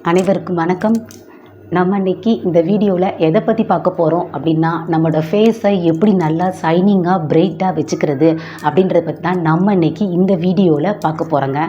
அனைவருக்கும் வணக்கம். நம்ம இன்றைக்கி இந்த வீடியோவில் எதை பற்றி பார்க்க போகிறோம் அப்படின்னா, நம்மளோட ஃபேஸை எப்படி நல்லா ஷைனிங்காக பிரைட்டாக வச்சுக்கிறது அப்படின்றத பற்றி தான் நம்ம இன்றைக்கி இந்த வீடியோவில் பார்க்க போகிறோங்க.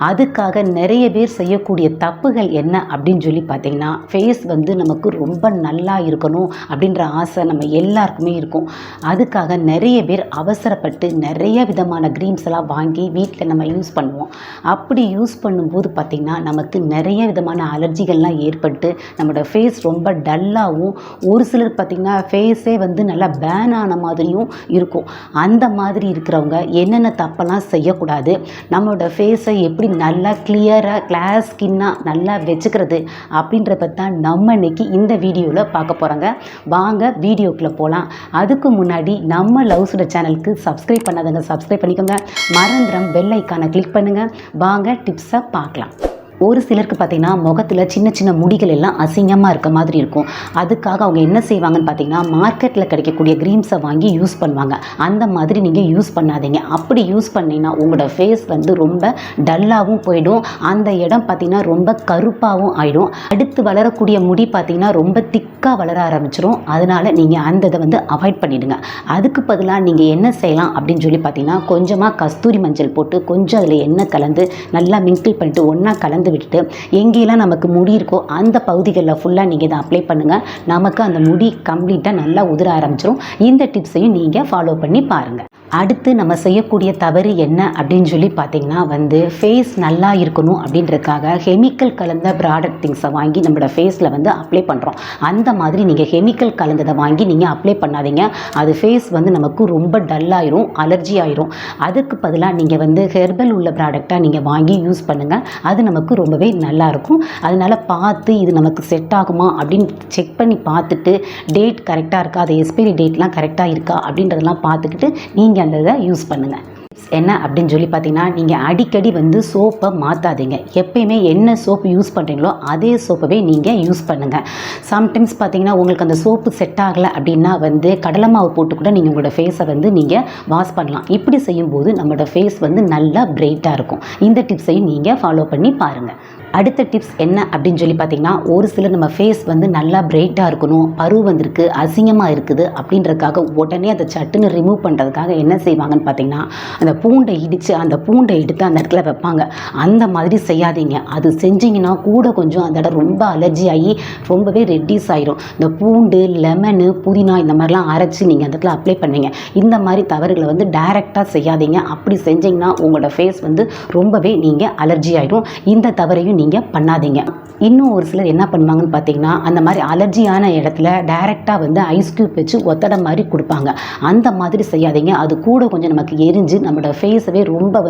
அதுக்காக நிறைய பேர் செய்யக்கூடிய தப்புகள் என்ன அப்படின்னு சொல்லி பார்த்திங்கன்னா, ஃபேஸ் நமக்கு ரொம்ப நல்லா இருக்கணும் அப்படின்ற ஆசை நம்ம எல்லாருக்குமே இருக்கும். அதுக்காக நிறைய பேர் அவசரப்பட்டு நிறைய விதமான க்ரீம்ஸ் எல்லாம் வாங்கி வீட்டில் நம்ம யூஸ் பண்ணுவோம். அப்படி யூஸ் பண்ணும்போது பார்த்திங்கன்னா, நமக்கு நிறைய விதமான அலர்ஜிகள்லாம் ஏற்பட்டு நம்மளோட ஃபேஸ் ரொம்ப டல்லாகவும், ஒரு சிலர் பார்த்திங்கன்னா ஃபேஸே நல்லா பேன் ஆன மாதிரியும் இருக்கும். அந்த மாதிரி இருக்கிறவங்க என்னென்ன தப்பெல்லாம் செய்யக்கூடாது, நம்மளோட ஃபேஸை எப்படி நல்லா கிளியராக கிளாஸ் ஸ்கின்னாக நல்லா வச்சுக்கிறது அப்படின்றத பற்றி தான் நம்ம இன்றைக்கி இந்த வீடியோவில் பார்க்க போகிறோங்க. வாங்க வீடியோக்குள்ளே போகலாம். அதுக்கு முன்னாடி நம்ம லவ்சுடர் சேனலுக்கு சப்ஸ்கிரைப் பண்ணாதவங்க சப்ஸ்கிரைப் பண்ணிக்கோங்க. மறந்துடாம பெல் ஐக்கானை கிளிக் பண்ணுங்கள். வாங்க டிப்ஸை பார்க்கலாம். ஒரு சிலருக்கு பார்த்திங்கன்னா முகத்தில் சின்ன சின்ன முடிகள் எல்லாம் அசிங்கமாக இருக்க மாதிரி இருக்கும். அதுக்காக அவங்க என்ன செய்வாங்கன்னு பார்த்திங்கன்னா, மார்க்கெட்டில் கிடைக்கக்கூடிய க்ரீம்ஸை வாங்கி யூஸ் பண்ணுவாங்க. அந்த மாதிரி நீங்கள் யூஸ் பண்ணாதீங்க. அப்படி யூஸ் பண்ணிங்கன்னா உங்களோட ஃபேஸ் ரொம்ப டல்லாகவும் போயிடும். அந்த இடம் பார்த்திங்கன்னா ரொம்ப கருப்பாகவும் ஆகிடும். அடுத்து வளரக்கூடிய முடி பார்த்திங்கன்னா ரொம்ப திக்காக வளர ஆரம்பிச்சிடும். அதனால் நீங்கள் அந்த இதை அவாய்ட் பண்ணிவிடுங்க. அதுக்கு பதிலாக நீங்கள் என்ன செய்யலாம் அப்படின்னு சொல்லி பார்த்திங்கன்னா, கொஞ்சமாக கஸ்தூரி மஞ்சள் போட்டு கொஞ்சம் அதில் எண்ணெய் கலந்து நல்லா மிங்கிள் பண்ணிட்டு ஒன்றா கலந்து விட்டுட்டு, எங்கெல்லாம் நமக்கு முடி இருக்கோ அந்த பகுதிகளில் ஃபுல்லாக நீங்கள் இதை அப்ளை பண்ணுங்கள். நமக்கு அந்த முடி கம்ப்ளீட்டாக நல்லா உதிர ஆரம்பிச்சிடும். இந்த டிப்ஸையும் நீங்கள் ஃபாலோ பண்ணி பாருங்கள். அடுத்து நம்ம செய்யக்கூடிய தவறு என்ன அப்படின்னு சொல்லி பார்த்தீங்கன்னா, ஃபேஸ் நல்லா இருக்கணும் அப்படின்றதுக்காக கெமிக்கல் கலந்த ப்ராடக்ட் திங்ஸை வாங்கி நம்மளோட ஃபேஸில் அப்ளை பண்ணுறோம். அந்த மாதிரி நீங்கள் கெமிக்கல் கலந்ததை வாங்கி நீங்கள் அப்ளை பண்ணாதீங்க. அது ஃபேஸ் நமக்கு ரொம்ப டல்லாயிரும், அலர்ஜி ஆயிரும். அதுக்கு பதிலாக நீங்கள் ஹெர்பல் உள்ள ப்ராடக்டாக நீங்கள் வாங்கி யூஸ் பண்ணுங்கள். அது நமக்கு ரொம்பவே நல்லாயிருக்கும். அதனால் பார்த்து இது நமக்கு செட் ஆகுமா அப்படின்னு செக் பண்ணி பார்த்துட்டு, டேட் கரெக்டாக இருக்கா, அது எக்ஸ்பைரி டேட்லாம் கரெக்டாக இருக்கா அப்படின்றதெல்லாம் பார்த்துக்கிட்டு நீங்கள் அந்த இதை யூஸ் பண்ணுங்கள். என்ன அப்படின்னு சொல்லி பார்த்தீங்கன்னா, நீங்கள் அடிக்கடி சோப்பை மாற்றாதீங்க. எப்பயுமே என்ன சோப்பு யூஸ் பண்ணுறீங்களோ அதே சோப்பவே நீங்கள் யூஸ் பண்ணுங்கள். சம்டைம்ஸ் பார்த்தீங்கன்னா உங்களுக்கு அந்த சோப்பு செட் ஆகலை அப்படின்னா கடலை மாவு போட்டு கூட நீங்கள் உங்களோட ஃபேஸை நீங்கள் வாஷ் பண்ணலாம். இப்படி செய்யும்போது நம்மளோட ஃபேஸ் நல்லா பிரைட்டாக இருக்கும். இந்த டிப்ஸையும் நீங்கள் ஃபாலோ பண்ணி பாருங்கள். அடுத்த டிப்ஸ் என்ன அப்படின்னு சொல்லி பார்த்தீங்கன்னா, ஒரு சிலர் நம்ம ஃபேஸ் நல்லா பிரைட்டாக இருக்கணும், பரு வந்திருக்கு, அசிங்கமாக இருக்குது அப்படின்றதுக்காக உடனே அதை சட்டுன்னு ரிமூவ் பண்ணுறதுக்காக என்ன செய்வாங்கன்னு பார்த்தீங்கன்னா, அந்த பூண்டை இடித்து அந்த பூண்டை எடுத்து அந்த இடத்துல வைப்பாங்க. அந்த மாதிரி செய்யாதீங்க. அது செஞ்சிங்கன்னா கூட கொஞ்சம் அந்த இடம் ரொம்ப அலர்ஜி ஆகி ரொம்பவே ரெட்டிஸ் ஆயிரும். இந்த பூண்டு, லெமனு, புதினா இந்த மாதிரிலாம் அரைச்சி நீங்கள் அந்த இடத்துல அப்ளை பண்ணுவீங்க. இந்த மாதிரி தவறுகளை டைரெக்டாக செய்யாதீங்க. அப்படி செஞ்சிங்கன்னா உங்களோட ஃபேஸ் ரொம்பவே நீங்கள் அலர்ஜி ஆயிடும். இந்த தவறையும் நீங்கள் பண்ணாதீங்க. இன்னும் ஒரு சிலர் என்ன பண்ணுவாங்கன்னு பார்த்தீங்கன்னா, அந்த மாதிரி அலர்ஜியான இடத்துல டைரெக்டாக ஐஸ் க்யூப் வச்சு ஒத்தடை மாதிரி கொடுப்பாங்க. அந்த மாதிரி செய்யாதீங்க. அது கூட கொஞ்சம் நமக்கு எரிஞ்சு நம்மளோட ஃபேஸவே ரொம்ப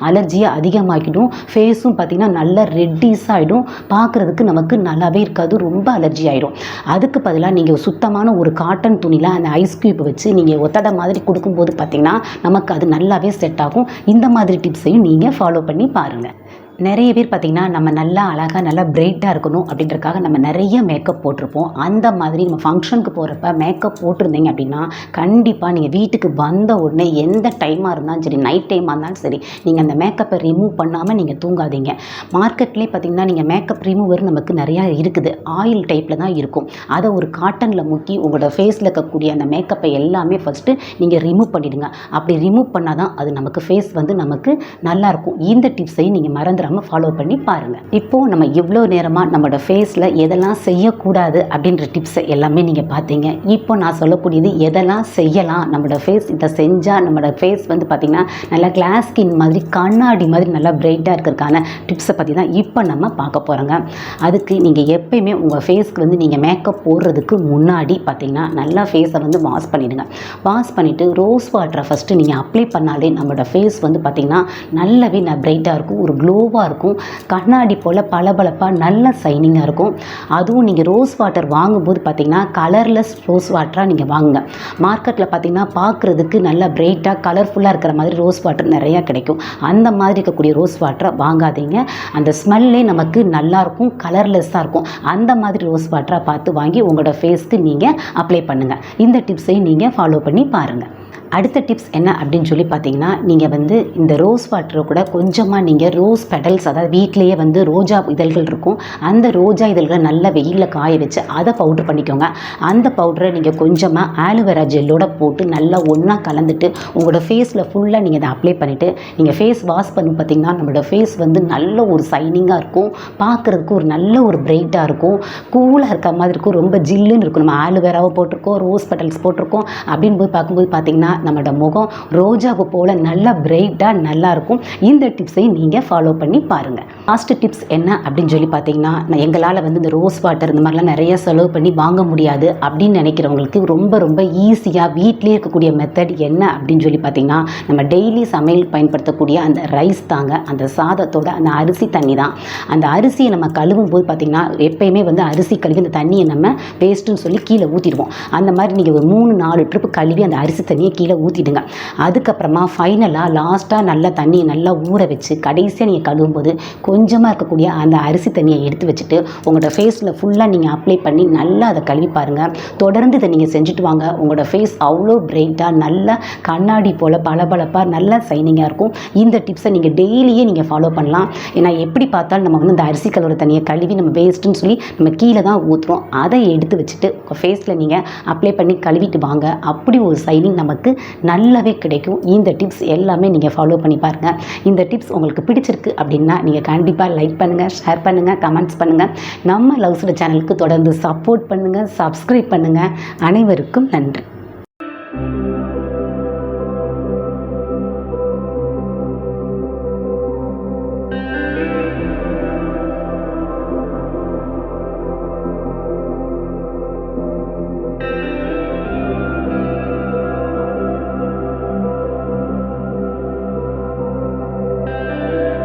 அலர்ஜியை அதிகமாக்கிடும். ஃபேஸும் பார்த்திங்கன்னா நல்லா ரெட்டிஸ் ஆகிடும். பார்க்குறதுக்கு நமக்கு நல்லாவே இருக்காது, ரொம்ப அலர்ஜி ஆகிடும். அதுக்கு பதிலாக நீங்கள் சுத்தமான ஒரு காட்டன் துணியில் அந்த ஐஸ் க்யூப் வச்சு நீங்கள் ஒத்தடை மாதிரி கொடுக்கும்போது பார்த்திங்கன்னா நமக்கு அது நல்லாவே செட் ஆகும். இந்த மாதிரி டிப்ஸையும் நீங்கள் ஃபாலோ பண்ணி பாருங்கள். நிறைய பேர் பார்த்திங்கன்னா, நம்ம நல்லா அழகாக நல்லா பிரைட்டாக இருக்கணும் அப்படின்றதுக்காக நம்ம நிறைய மேக்கப் போட்டிருப்போம். அந்த மாதிரி நம்ம ஃபங்க்ஷனுக்கு போகிறப்ப மேக்கப் போட்டிருந்தீங்க அப்படின்னா, கண்டிப்பாக நீங்கள் வீட்டுக்கு வந்த உடனே எந்த டைமாக இருந்தாலும் சரி, நைட் டைமாக இருந்தாலும் சரி, நீங்கள் அந்த மேக்கப்பை ரிமூவ் பண்ணாமல் நீங்கள் தூங்காதீங்க. மார்க்கெட்லேயே பார்த்திங்கன்னா நீங்கள் மேக்கப் ரிமூவர் நமக்கு நிறையா இருக்குது. ஆயில் டைப்பில் தான் இருக்கும். அதை ஒரு காட்டனில் முக்கி உங்களோட ஃபேஸில் இருக்கக்கூடிய அந்த மேக்கப்பை எல்லாமே ஃபஸ்ட்டு நீங்கள் ரிமூவ் பண்ணிவிடுங்க. அப்படி ரிமூவ் பண்ணால் தான் அது நமக்கு ஃபேஸ் நமக்கு நல்லாயிருக்கும். இந்த டிப்ஸையும் நீங்கள் மறந்துடாமல் ஃபாலோ பண்ணி பாருங்கள். இப்போது நம்ம இவ்வளோ நேரமாக நம்மளோட ஃபேஸில் எதெல்லாம் செய்யக்கூடாது அப்படின்ற டிப்ஸை எல்லாமே நீங்கள் பார்த்தீங்க. இப்போ நான் சொல்லக்கூடியது எதெல்லாம் செய்யலாம். நம்மளோட ஃபேஸ் இதை செஞ்சால் நம்மளோட ஃபேஸ் பார்த்திங்கன்னா நல்லா கிளாஸ் ஸ்கின் மாதிரி, கண்ணாடி மாதிரி நல்லா பிரைட்டாக இருக்கிறதுக்கான டிப்ஸை பற்றி தான் இப்போ நம்ம பார்க்க போகிறோங்க. அதுக்கு நீங்கள் எப்பயுமே உங்கள் ஃபேஸ்க்கு நீங்கள் மேக்கப் போடுறதுக்கு முன்னாடி பார்த்திங்கன்னா நல்லா ஃபேஸை வாஷ் பண்ணிவிடுங்க. வாஷ் பண்ணிவிட்டு ரோஸ் வாட்டரை ஃபஸ்ட்டு நீங்கள் அப்ளை பண்ணாலே நம்மளோட ஃபேஸ் பார்த்திங்கன்னா நல்லாவே பிரைட்டாக இருக்கும், ஒரு க்ளோவாக இருக்கும். கண்ணாடி போல் பளபளப்பாக நல்ல ஷைனிங்காக இருக்கும். அதுவும் நீங்கள் ரோஸ் வாட்டர் வாங்கும்போது பார்த்திங்கன்னா கலர்லெஸ் ரோஸ் வாட்டராக நீங்கள் வாங்குங்க. மார்க்கெட்டில் பார்த்திங்கன்னா பார்க்குறதுக்கு நல்லா பிரைட்டாக கலர்ஃபுல்லாக இருக்கிற மாதிரி ரோஸ் வாட்டர் நிறையா கிடைக்கும். அந்த மாதிரி இருக்கக்கூடிய ரோஸ் வாட்டரை வாங்காதீங்க. அந்த ஸ்மெல்லே நமக்கு நல்லாயிருக்கும், கலர்லெஸ்ஸாக இருக்கும். அந்த மாதிரி ரோஸ் வாட்டரை பார்த்து வாங்கி உங்களோட ஃபேஸ்க்கு நீங்கள் அப்ளை பண்ணுங்கள். இந்த டிப்ஸையும் நீங்கள் ஃபாலோ பண்ணி பாருங்கள். அடுத்த டிப்ஸ் என்ன அப்படின்னு சொல்லி பார்த்தீங்கன்னா, நீங்கள் வந்து இந்த ரோஸ் வாட்டரை கூட கொஞ்சமாக நீங்கள் ரோஸ் பெடல்ஸ், அதாவது வீட்டிலேயே வந்து ரோஜா இதழ்கள் இருக்கும், அந்த ரோஜா இதழ்களை நல்லா வெயிலில் காய வச்சு அதை பவுட்ரு பண்ணிக்கோங்க. அந்த பவுடரை நீங்கள் கொஞ்சமாக ஆலோவேரா ஜெல்லோட போட்டு நல்லா ஒன்றா கலந்துட்டு உங்களோட ஃபேஸில் ஃபுல்லாக நீங்கள் அதை அப்ளை பண்ணிவிட்டு நீங்கள் ஃபேஸ் வாஷ் பண்ணி பார்த்தீங்கன்னா நம்மளோட ஃபேஸ் வந்து நல்ல ஒரு சைனிங்காக இருக்கும், பார்க்குறதுக்கு ஒரு நல்ல ஒரு பிரைட்டாக இருக்கும், கூலாக இருக்க மாதிரி இருக்கும், ரொம்ப ஜில்லுன்னு இருக்கும். நம்ம ஆலோவேராவை போட்டிருக்கோம், ரோஸ் பெடல்ஸ் போட்டிருக்கோம் அப்படின்னு போய் பார்க்கும்போது பார்த்தீங்கன்னா நம்மளோட முகம் ரோஜாவை போல் நல்லா பிரைட்டாக நல்லாயிருக்கும். இந்த டிப்ஸையும் நீங்கள் ஃபாலோ பண்ணி பாருங்கள். லாஸ்ட் டிப்ஸ் என்ன அப்படின்னு சொல்லி பார்த்தீங்கன்னா, எங்களால் வந்து இந்த ரோஸ் வாட்டர் இந்த மாதிரிலாம் நிறைய செலவு பண்ணி வாங்க முடியாது அப்படின்னு நினைக்கிறவங்களுக்கு ரொம்ப ரொம்ப ஈஸியாக வீட்டிலே இருக்கக்கூடிய மெத்தட் என்ன அப்படின்னு சொல்லி பார்த்தீங்கன்னா, நம்ம டெய்லி சமையல் பயன்படுத்தக்கூடிய அந்த ரைஸ் தாங்க, அந்த சாதத்தோட அந்த அரிசி தண்ணி தான். அந்த அரிசியை நம்ம கழுவும் போது பார்த்தீங்கன்னா எப்பயுமே வந்து அரிசி கழுவி அந்த தண்ணியை நம்ம வேஸ்ட்டுன்னு சொல்லி கீழே ஊற்றிடுவோம். அந்த மாதிரி நீங்கள் ஒரு 3-4 ட்ரிப்பு கழுவி அந்த அரிசி தண்ணியை கீழே ஊற்றிடுங்க. அதுக்கப்புறமா ஃபைனலாக லாஸ்ட்டாக நல்லா தண்ணியை நல்லா ஊற வச்சு கடைசியாக நீங்கள் கழுவும்போது கொஞ்சமாக இருக்கக்கூடிய அந்த அரிசி தண்ணியை எடுத்து வச்சுட்டு உங்களோட ஃபேஸில் ஃபுல்லாக நீங்கள் அப்ளை பண்ணி நல்லா அதை கழுவி பாருங்கள். தொடர்ந்து இதை நீங்கள் செஞ்சுட்டு வாங்க. உங்களோட ஃபேஸ் அவ்வளோ பிரைட்டாக நல்லா கண்ணாடி போல் பளபளப்பாக நல்லா சைனிங்காக இருக்கும். இந்த டிப்ஸை நீங்கள் டெய்லியே நீங்கள் ஃபாலோ பண்ணலாம். ஏன்னா எப்படி பார்த்தாலும் நம்ம வந்து இந்த அரிசி கழுவுற தண்ணியை கழுவி நம்ம வேஸ்ட்டுன்னு சொல்லி நம்ம கீழே தான் ஊற்றுறோம். அதை எடுத்து வச்சுட்டு உங்கள் ஃபேஸில் நீங்கள் அப்ளை பண்ணி கழுவிட்டு வாங்க. அப்படி ஒரு சைனிங் நமக்கு நல்லாவே கிடைக்கும். இந்த டிப்ஸ் எல்லாமே நீங்கள் ஃபாலோ பண்ணி பாருங்கள். இந்த டிப்ஸ் உங்களுக்கு பிடிச்சிருக்கு அப்படின்னா நீங்கள் கண்டிப்பாக லைக் பண்ணுங்கள், ஷேர் பண்ணுங்கள், கமெண்ட்ஸ் பண்ணுங்கள். நம்ம லவ்சுடர் சேனலுக்கு தொடர்ந்து சப்போர்ட் பண்ணுங்கள், சப்ஸ்கிரைப் பண்ணுங்கள். அனைவருக்கும் நன்றி.